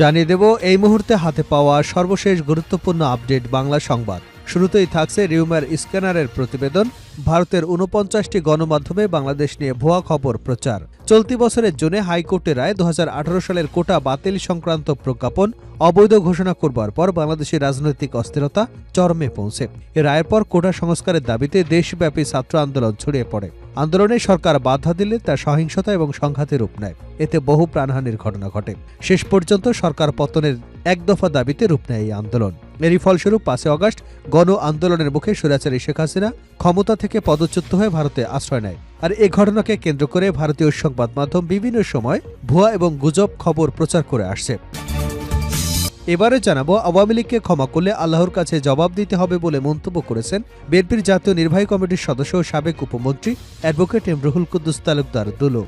জানিয়ে দেব এই মুহূর্তে হাতে পাওয়া সর্বশেষ গুরুত্বপূর্ণ আপডেট বাংলা সংবাদ। শুরুতেই থাকছে রিউমার স্ক্যানারের প্রতিবেদন। ভারতের ৪৯টি গণমাধ্যমে বাংলাদেশ নিয়ে ভুয়া খবর প্রচার। চলতি বছরের জুনে হাইকোর্টের রায় ২০১৮ সালের কোটা বাতিল সংক্রান্ত প্রজ্ঞাপন অবৈধ ঘোষণা করবার পর বাংলাদেশের রাজনৈতিক অস্থিরতা চরমে পৌঁছে। এ রায়ের পর কোটা সংস্কারের দাবিতে দেশব্যাপী ছাত্র আন্দোলন ছড়িয়ে পড়ে। আন্দোলনে সরকার বাধা দিলে তা সহিংসতা এবং সংঘাতে রূপ নেয়। এতে বহু প্রাণহানির ঘটনা ঘটে। শেষ পর্যন্ত সরকার পতনের এক দফা দাবিতে রূপ নেয় এই আন্দোলন। এরই ফলস্বরূপ ৫ আগস্ট গণ আন্দোলনের মুখে স্বৈরাচারী শেখ হাসিনা ক্ষমতা থেকে পদচ্যুত হয়ে ভারতে আশ্রয় নেয়। আর এ ঘটনাকে কেন্দ্র করে ভারতীয় সংবাদ মাধ্যম বিভিন্ন সময় ভুয়া এবং গুজব খবর প্রচার করে আসছে। এবারে জানাবো, আওয়ামী লীগকে ক্ষমা করলে আল্লাহর কাছে জবাব দিতে হবে বলে মন্তব্য করেছেন বিএনপির জাতীয় নির্বাহী কমিটির সদস্য ও সাবেক উপমন্ত্রী অ্যাডভোকেট এম রুহুল কুদ্দুস তালুকদার দুলু।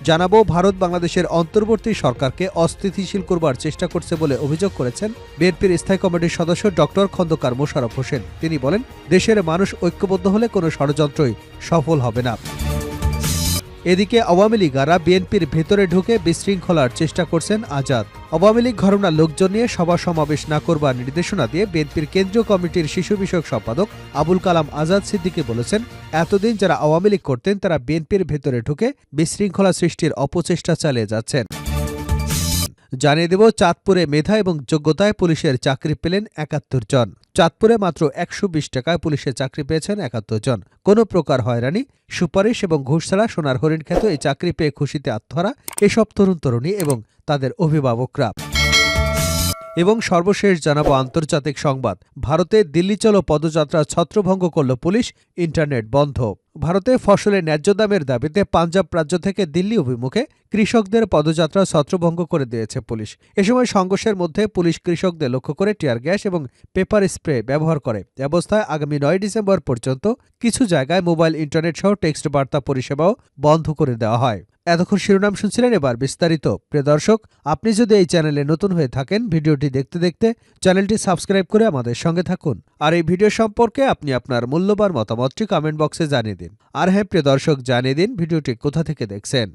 জানাবো, ভারত বাংলাদেশের অন্তর্বর্তী সরকারকে অস্থিতিশীল করবার চেষ্টা করছে বলে অভিযোগ করেছেন বিএনপির স্থায়ী কমিটির সদস্য ডক্টর খন্দকার মোশাররফ হোসেন। তিনি বলেন, দেশের মানুষ ঐক্যবদ্ধ হলে কোনো ষড়যন্ত্রই সফল হবে না। এদিকে আওয়ামী লীগারা বিএনপির ভেতরে ঢুকে বিশৃঙ্খলার চেষ্টা করছেন আজাদ। আওয়ামী লীগ ঘরনার লোকজন নিয়ে সভা সমাবেশ না করবার নির্দেশনা দিয়ে বিএনপির কেন্দ্রীয় কমিটির শিশু বিষয়ক সম্পাদক আবুল কালাম আজাদ সিদ্দিকী বলেছেন, এতদিন যারা আওয়ামী লীগ করতেন তারা বিএনপির ভেতরে ঢুকে বিশৃঙ্খলা সৃষ্টির অপচেষ্টা চালিয়ে যাচ্ছেন। জানিয়ে দেব, চাঁদপুরে মেধা এবং যোগ্যতায় পুলিশের চাকরি পেলেন ৭১ জন। চাঁদপুরে মাত্র ১২০ টাকায় পুলিশের চাকরি পেয়েছেন ৭১ জন। কোনো প্রকার হয়রানি, সুপারিশ এবং ঘুষ ছাড়া সোনার হরিণ খ্যাত এই চাকরি পেয়ে খুশিতে আত্মহারা এসব তরুণ তরুণী এবং তাদের অভিভাবকরা। এবং সর্বশেষ জানাবো আন্তর্জাতিক সংবাদ। ভারতে দিল্লি চলো পদযাত্রা ছত্রভঙ্গ করল পুলিশ, ইন্টারনেট বন্ধ। ভারতে ফসলের ন্যায্য দামের দাবিতে পাঞ্জাব রাজ্য থেকে দিল্লি অভিমুখে কৃষকদের পদযাত্রা ছত্রভঙ্গ করে দিয়েছে পুলিশ। এ সময় সংঘর্ষের মধ্যে পুলিশ কৃষকদের লক্ষ্য করে টিয়ার গ্যাস এবং পেপার স্প্রে ব্যবহার করে। এ অবস্থায় আগামী ৯ ডিসেম্বর পর্যন্ত কিছু জায়গায় মোবাইল ইন্টারনেট সহ টেক্সট বার্তা পরিষেবাও বন্ধ করে দেওয়া হয়। এতক্ষণ শিরোনাম শুনছিলেন, এবার বিস্তারিত। প্রিয় দর্শক, আপনি যদি এই চ্যানেলে নতুন হয়ে থাকেন, ভিডিওটি দেখতে দেখতে চ্যানেলটি সাবস্ক্রাইব করে আমাদের সঙ্গে থাকুন। আর এই ভিডিও সম্পর্কে আপনি আপনার মূল্যবান মতামতটি কমেন্ট বক্সে জানিয়ে দিন। আর হ্যাঁ প্রিয় দর্শক, জানিয়ে দিন ভিডিওটি কোথা থেকে দেখছেন।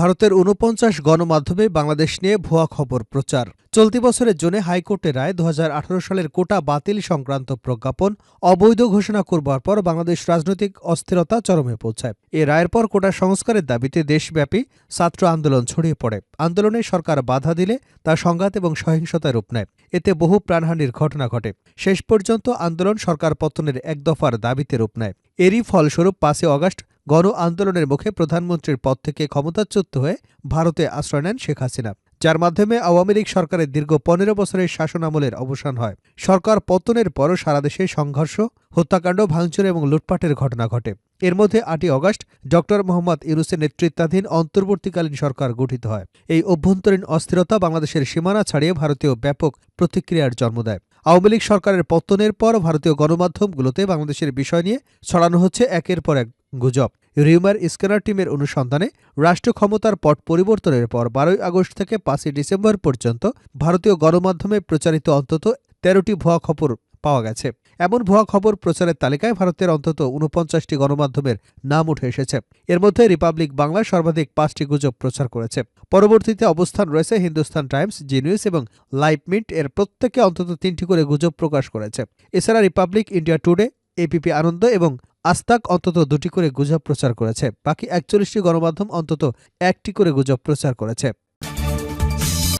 ভারতের ৪৯ গণমাধ্যমে বাংলাদেশ নিয়ে ভুয়া খবর প্রচার। চলতি বছরের জুনে হাইকোর্টের রায় ২০১৮ সালের কোটা বাতিল সংক্রান্ত প্রজ্ঞাপন অবৈধ ঘোষণা করবার পর বাংলাদেশ রাজনৈতিক অস্থিরতা চরমে পৌঁছায়। এ রায়ের পর কোটা সংস্কারের দাবিতে দেশব্যাপী ছাত্র আন্দোলন ছড়িয়ে পড়ে। আন্দোলনে সরকার বাধা দিলে তা সংঘাত এবং সহিংসতায় রূপ নেয়। এতে বহু প্রাণহানির ঘটনা ঘটে। শেষ পর্যন্ত আন্দোলন সরকার পতনের এক দফার দাবিতে রূপ নেয়। এরই ফলস্বরূপ ৫ আগস্ট গণ আন্দোলনের মুখে প্রধানমন্ত্রীর পদ থেকে ক্ষমতাচ্যুত হয়ে ভারতে আশ্রয় নেন শেখ হাসিনা, যার মাধ্যমে আওয়ামী লীগ সরকারের দীর্ঘ ১৫ বছরের শাসনামলের অবসান হয়। সরকার পতনের পরও সারা দেশে সংঘর্ষ, হত্যাকাণ্ড, ভাঙচুর এবং লুটপাটের ঘটনা ঘটে। এর মধ্যে ৮ই আগস্ট ডক্টর মোহাম্মদ ইউনূসের নেতৃত্বাধীন অন্তর্বর্তীকালীন সরকার গঠিত হয়। এই অভ্যন্তরীণ অস্থিরতা বাংলাদেশের সীমানা ছাড়িয়ে ভারতীয় ব্যাপক প্রতিক্রিয়ার জন্ম দেয়। আওয়ামী লীগ সরকারের পতনের পর ভারতীয় গণমাধ্যমগুলোতে বাংলাদেশের বিষয় নিয়ে ছড়ানো হচ্ছে একের পর এক গুজব। রিউমার স্ক্যানার টিমের অনুসন্ধানে রাষ্ট্র ক্ষমতার পট পরিবর্তনের পর ১২ আগস্ট থেকে ৫ ডিসেম্বর পর্যন্ত ভারতীয় গণমাধ্যমে প্রচারিত অন্তত ১৩টি ভুয়া খবর পাওয়া গেছে। এমন ভুয়া খবর প্রচারের তালিকায় ভারতের অন্তত ৪৯টি গণমাধ্যমের নাম উঠে এসেছে। এর মধ্যে রিপাবলিক বাংলা সর্বাধিক ৫টি গুজব প্রচার করেছে। পরবর্তীতে অবস্থান রয়েছে হিন্দুস্তান টাইমস, জি নিউজ এবং লাইভ মিন্ট। এর প্রত্যেকে অন্তত ৩টি করে গুজব প্রকাশ করেছে। এছাড়া রিপাবলিক, ইন্ডিয়া টুডে, এপিপি আনন্দ এবং আস্তাক অন্তত ২টি করে গুজব প্রচার করেছে। বাকি ৪১টি গণমাধ্যম অন্তত ১টি করে গুজব প্রচার করেছে।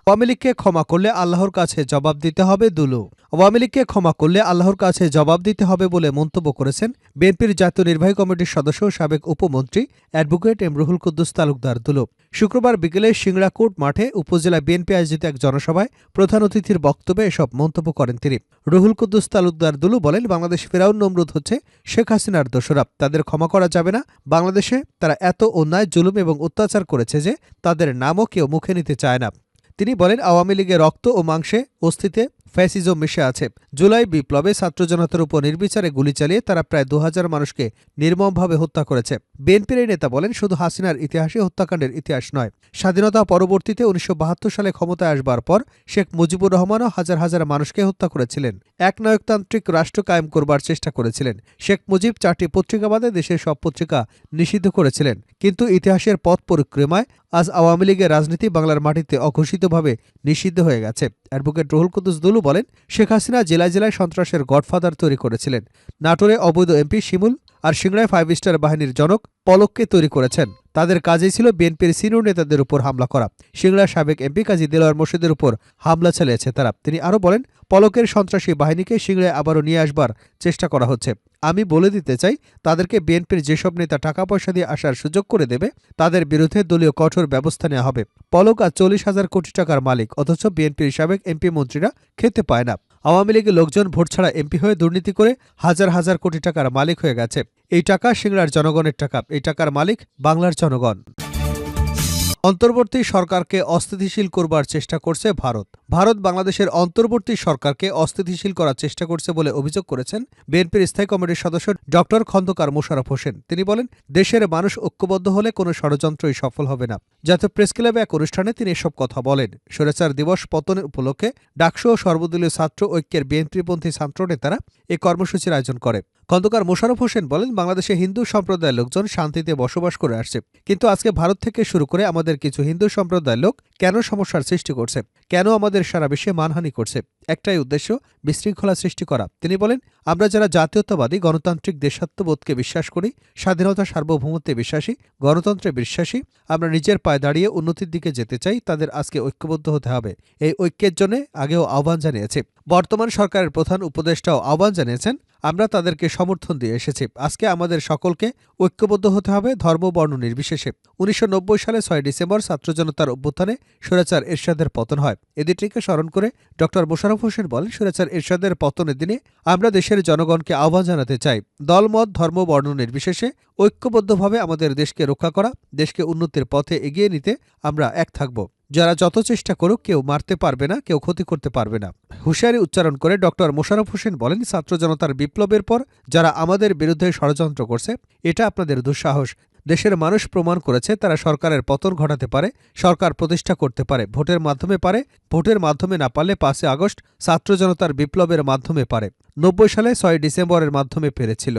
আওয়ামী লীগকে ক্ষমা করলে আল্লাহর কাছে জবাব দিতে হবে দুলু। আওয়ামী লীগকে ক্ষমা করলে আল্লাহর কাছে জবাব দিতে হবে বলে মন্তব্য করেছেন বিএনপির জাতীয় নির্বাহী কমিটির সদস্য ও সাবেক উপমন্ত্রী অ্যাডভোকেট এম রুহুল কুদ্দুস তালুকদার দুলু। শুক্রবার বিকেলে সিংড়াকোট মাঠে উপজেলা বিএনপি আয়োজিত এক জনসভায় প্রধান অতিথির বক্তব্যে এসব মন্তব্য করেন তিনি। রুহুল কুদ্দুস তালুকদার দুলু বলেন, বাংলাদেশ ফেরাউন নমরুদ হচ্ছে শেখ হাসিনার দোসরা। তাদের ক্ষমা করা যাবে না। বাংলাদেশে তারা এত অন্যায়, জুলুম এবং অত্যাচার করেছে যে তাদের নামও কেউ মুখে নিতে চায় না। তিনি বলেন, আওয়ামী লীগের রক্ত ও মাংসে অস্থিতে ফ্যাসিজম মিশে আছে। জুলাই বিপ্লবে ছাত্র জনতার উপর নির্বিচারে গুলি চালিয়ে তারা প্রায় ২,০০০ মানুষকে নির্মমভাবে হত্যা করেছে। বিএনপির এই নেতা বলেন, শুধু হাসিনার ইতিহাসই হত্যাকাণ্ডের ইতিহাস নয়। স্বাধীনতা পরবর্তীতে ১৯৭২ সালে ক্ষমতায় আসবার পর শেখ মুজিবুর রহমানও হাজার হাজার মানুষকে হত্যা করেছিলেন। একনায়কতান্ত্রিক রাষ্ট্র কায়েম করবার চেষ্টা করেছিলেন। শেখ মুজিব ৪টি পত্রিকা বাদে দেশের সব পত্রিকা নিষিদ্ধ করেছিলেন। কিন্তু ইতিহাসের পথ পরিক্রমায় আজ আওয়ামী লীগের রাজনীতি বাংলার মাটিতে অঘোষিতভাবে নিষিদ্ধ হয়ে গেছে। অ্যাডভোকেট রুহুল কুদ্দুস দুলু বলেন, শেখ হাসিনা জেলায় জেলায় সন্ত্রাসের গডফাদার তৈরি করেছিলেন। নাটোরে অবৈধ এমপি শিমুল আর সিংড়ায় 5 স্টার বাহিনীর জনক পলককে তৈরি করেছেন। তাদের কাজই ছিল বিএনপির সিনিয়র নেতাদের উপর হামলা করা। সিংড়ার সাবেক এমপি কাজী দেলোয়ার মোর্শেদের উপর হামলা চালিয়েছে তারা। তিনি আরও বলেন, পলকের সন্ত্রাসী বাহিনীকে সিংড়ায় আবারও নিয়ে আসবার চেষ্টা করা হচ্ছে। আমি বলে দিতে চাই, তাদেরকে বিএনপির যেসব নেতা টাকা পয়সা দিয়ে আসার সুযোগ করে দেবে, তাদের বিরুদ্ধে দলীয় কঠোর ব্যবস্থা নেওয়া হবে। পলক আজ ৪০,০০০ কোটি টাকার মালিক, অথচ বিএনপির সাবেক এমপি মন্ত্রীরা খেতে পায় না। আওয়ামী লীগের লোকজন ভোট ছাড়া এমপি হয়ে দুর্নীতি করে হাজার হাজার কোটি টাকার মালিক হয়ে গেছে। এই টাকা সিংড়ার জনগণের টাকা। এই টাকার মালিক বাংলার জনগণ। অন্তর্বর্তী সরকারকে অস্থিতিশীল করবার চেষ্টা করছে ভারত। ভারত বাংলাদেশের অন্তর্বর্তী সরকারকে অস্থিতিশীল করার চেষ্টা করছে বলে অভিযোগ করেছেন বিএনপির স্থায়ী কমিটির সদস্য ড খন্দকার মোশাররফ হোসেন। তিনি বলেন, দেশের মানুষ ঐক্যবদ্ধ হলে কোনো ষড়যন্ত্রই সফল হবে না। জাতীয় প্রেস ক্লাবে এক অনুষ্ঠানে তিনি এসব কথা বলেন। স্বৈরাচার দিবস পতনের উপলক্ষে ডাকসু ও সর্বদলীয় ছাত্র ঐক্যের বিএনপিপন্থী ছাত্র নেতারা এ কর্মসূচির আয়োজন করে। খন্দকার মোশাররফ হোসেন বলেন, বাংলাদেশে হিন্দু সম্প্রদায়ের লোকজন শান্তিতে বসবাস করে আসছে, কিন্তু আজকে ভারত থেকে শুরু করে আমাদের কিছু হিন্দু সম্প্রদায়ের লোক কেন সমস্যার সৃষ্টি করছে, কেন আমাদের সারা বিশ্বে মানহানি করছে? একটাই উদ্দেশ্য, বিশৃঙ্খলা সৃষ্টি করা। তিনি বলেন, আমরা যারা জাতীয়তাবাদী গণতান্ত্রিক দেশাত্মবোধকে বিশ্বাস করি, স্বাধীনতা সার্বভৌমত্বে বিশ্বাসী, গণতন্ত্রে বিশ্বাসী, আমরা নিজের পায়ে দাঁড়িয়ে উন্নতির দিকে যেতে চাই, তাদের আজকে ঐক্যবদ্ধ হতে হবে। এই ঐক্যের জন্য আগেও আহ্বান জানিয়েছে। বর্তমান সরকারের প্রধান উপদেষ্টাও আহ্বান জানিয়েছেন। আমরা তাদেরকে সমর্থন দিয়ে এসেছি। আজকে আমাদের সকলকে ঐক্যবদ্ধ হতে হবে, ধর্ম বর্ণ নির্বিশেষে। ১৯৯০ সালে ৬ ডিসেম্বর ছাত্র জনতার অভ্যুত্থানে স্বৈরাচার এরশাদের পতন হয়। এদিনটিকে স্মরণ করে ড মোশাররফ হোসেন বলেন, স্বৈরাচার এরশাদের পতনের দিনে আমরা দেশের জনগণকে আহ্বান জানাতে চাই, দলমত ধর্ম বর্ণ নির্বিশেষে ঐক্যবদ্ধভাবে আমাদের দেশকে রক্ষা করা, দেশকে উন্নতির পথে এগিয়ে নিতে আমরা এক থাকব। যারা যত চেষ্টা করুক, কেউ মারতে পারবে না, কেউ ক্ষতি করতে পারবে না। হুঁশিয়ারি উচ্চারণ করে ড মোশাররফ হোসেন বলেন, ছাত্র জনতার বিপ্লবের পর যারা আমাদের বিরুদ্ধে ষড়যন্ত্র করছে, এটা আপনাদের দুঃসাহস। দেশের মানুষ প্রমাণ করেছে তারা সরকারের পতন ঘটাতে পারে, সরকার প্রতিষ্ঠা করতে পারে, ভোটের মাধ্যমে পারে, ভোটের মাধ্যমে না পারলে ৫ আগস্ট ছাত্র জনতার বিপ্লবের মাধ্যমে পারে, ৯০ সালে ৬ ডিসেম্বরের মাধ্যমে পেরেছিল।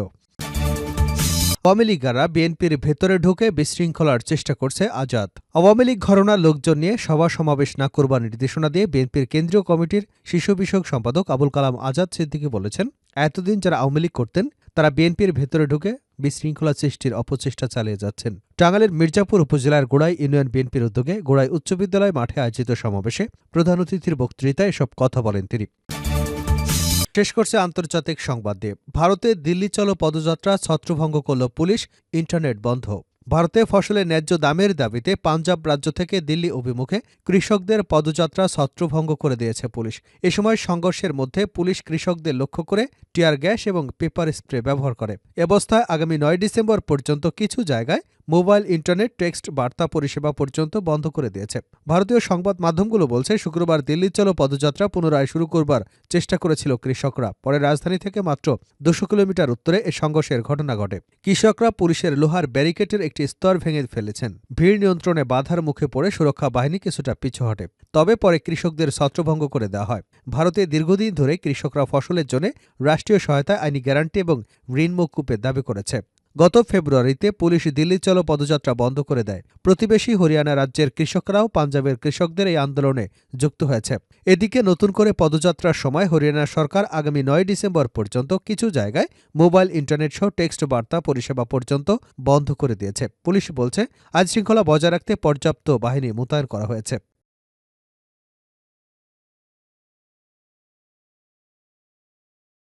আওয়ামী লীগাররা বিএনপির ভেতরে ঢুকে বিশৃঙ্খলার চেষ্টা করছে আজাদ। আওয়ামী লীগ ঘরানার লোকজন নিয়ে সভা সমাবেশ না করবার নির্দেশনা দিয়ে বিএনপির কেন্দ্রীয় কমিটির শিশু বিষয়ক সম্পাদক আবুল কালাম আজাদ সিদ্দিকী বলেছেন, এতদিন যারা আওয়ামী লীগ করতেন তারা বিএনপির ভেতরে ঢুকে বিশৃঙ্খলা সৃষ্টির অপচেষ্টা চালিয়ে যাচ্ছেন। টাঙ্গাইলের মির্জাপুর উপজেলার গোড়াই ইউনিয়ন বিএনপির উদ্যোগে গোড়াই উচ্চ বিদ্যালয় মাঠে আয়োজিত সমাবেশে প্রধান অতিথির বক্তৃতায় এসব কথা বলেন তিনি। শেষ করছে আন্তর্জাতিক সংবাদ দিয়ে। ভারতে দিল্লি চলো পদযাত্রা ছত্রভঙ্গ করল পুলিশ, ইন্টারনেট বন্ধ। ভারতে ফসলের ন্যায্য দামের দাবিতে পাঞ্জাব রাজ্য থেকে দিল্লি অভিমুখে কৃষকদের পদযাত্রা ছত্রভঙ্গ করে দিয়েছে পুলিশ। এ সময় সংঘর্ষের মধ্যে পুলিশ কৃষকদের লক্ষ্য করে টিয়ার গ্যাস এবং পেপার স্প্রে ব্যবহার করে। অবস্থায় আগামী ৯ ডিসেম্বর পর্যন্ত কিছু জায়গায় মোবাইল ইন্টারনেট টেক্সট বার্তা পরিষেবা পর্যন্ত বন্ধ করে দিয়েছে। ভারতীয় সংবাদ মাধ্যমগুলো বলছে, শুক্রবার দিল্লি চলো পদযাত্রা পুনরায় শুরু করবার চেষ্টা করেছিল কৃষকরা। পরে রাজধানী থেকে মাত্র ২০০ কিলোমিটার উত্তরে এ সংঘর্ষের ঘটনা ঘটে। কৃষকরা পুলিশের লোহার ব্যারিকেডের একটি স্তর ভেঙে ফেলেছেন। ভিড় নিয়ন্ত্রণে বাধার মুখে পড়ে সুরক্ষা বাহিনী কিছুটা পিছু হটে। তবে পরে কৃষকদের ছত্রভঙ্গ করে দেওয়া হয়। ভারতে দীর্ঘদিন ধরে কৃষকরা ফসলের জন্য রাষ্ট্রীয় সহায়তা, আইনি গ্যারান্টি এবং ঋণ মওকুফের দাবি করেছে। গত ফেব্রুয়ারিতে পুলিশ দিল্লি চলো পদযাত্রা বন্ধ করে দেয়। প্রতিবেশী হরিয়ানা রাজ্যের কৃষকরাও পাঞ্জাবের কৃষকদের এই আন্দোলনে যুক্ত হয়েছে। এদিকে নতুন করে পদযাত্রার সময় হরিয়ানা সরকার আগামী ৯ ডিসেম্বর পর্যন্ত কিছু জায়গায় মোবাইল ইন্টারনেট সহ টেক্সট বার্তা পরিষেবা পর্যন্ত বন্ধ করে দিয়েছে। পুলিশ বলছে, আইনশৃঙ্খলা বজায় রাখতে পর্যাপ্ত বাহিনী মোতায়েন করা হয়েছে।